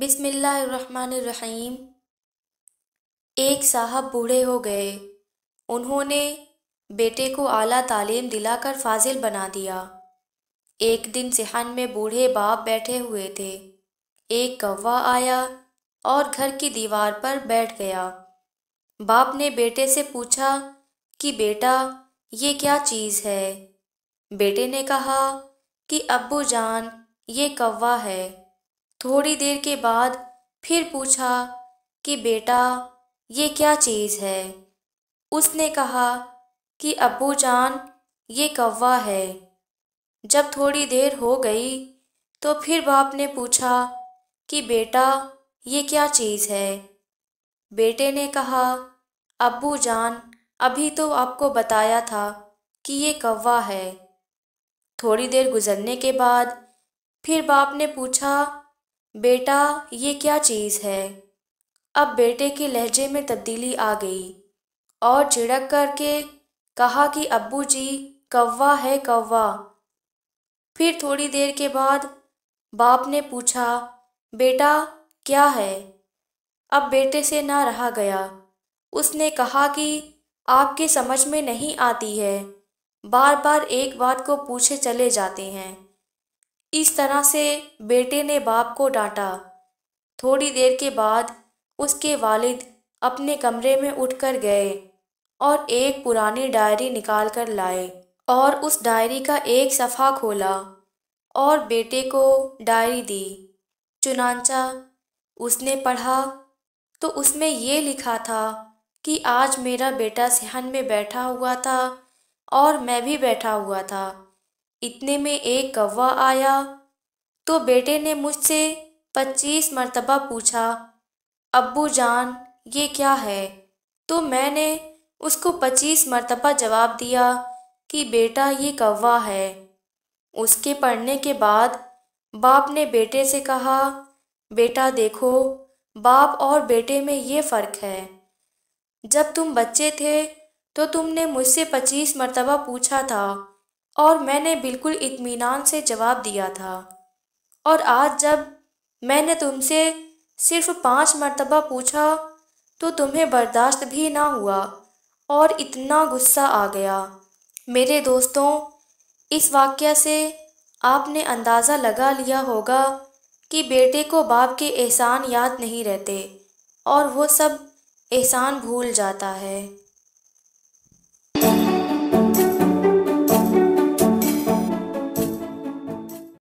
बिस्मिल्लाहिर्रहमानिर्रहीम। एक साहब बूढ़े हो गए। उन्होंने बेटे को आला तालीम दिलाकर फाजिल बना दिया। एक दिन सिहन में बूढ़े बाप बैठे हुए थे। एक कौवा आया और घर की दीवार पर बैठ गया। बाप ने बेटे से पूछा कि बेटा, ये क्या चीज़ है? बेटे ने कहा कि अब्बू जान, ये कौवा है। थोड़ी देर के बाद फिर पूछा कि बेटा, ये क्या चीज़ है? उसने कहा कि अब्बू जान, ये कौवा है। जब थोड़ी देर हो गई तो फिर बाप ने पूछा कि बेटा, ये क्या चीज़ है? बेटे ने कहा, अब्बू जान, अभी तो आपको बताया था कि ये कौवा है। थोड़ी देर गुजरने के बाद फिर बाप ने पूछा, बेटा, ये क्या चीज़ है? अब बेटे के लहजे में तब्दीली आ गई और झिड़क करके कहा कि अब्बू जी, कौवा है, कौवा। फिर थोड़ी देर के बाद बाप ने पूछा, बेटा, क्या है? अब बेटे से ना रहा गया। उसने कहा कि आपके समझ में नहीं आती है, बार बार एक बात को पूछे चले जाते हैं। इस तरह से बेटे ने बाप को डांटा। थोड़ी देर के बाद उसके वालिद अपने कमरे में उठकर गए और एक पुरानी डायरी निकाल कर लाए और उस डायरी का एक सफ़ा खोला और बेटे को डायरी दी। चुनांचा उसने पढ़ा तो उसमें ये लिखा था कि आज मेरा बेटा सिहन में बैठा हुआ था और मैं भी बैठा हुआ था। इतने में एक कौवा आया तो बेटे ने मुझसे 25 मरतबा पूछा, अब्बू जान, ये क्या है? तो मैंने उसको 25 मरतबा जवाब दिया कि बेटा, ये कौवा है। उसके पढ़ने के बाद बाप ने बेटे से कहा, बेटा देखो, बाप और बेटे में ये फ़र्क है। जब तुम बच्चे थे तो तुमने मुझसे 25 मरतबा पूछा था और मैंने बिल्कुल इत्मीनान से जवाब दिया था, और आज जब मैंने तुमसे सिर्फ 5 मरतबा पूछा तो तुम्हें बर्दाश्त भी ना हुआ और इतना गुस्सा आ गया। मेरे दोस्तों, इस वाक़या से आपने अंदाज़ा लगा लिया होगा कि बेटे को बाप के एहसान याद नहीं रहते और वो सब एहसान भूल जाता है।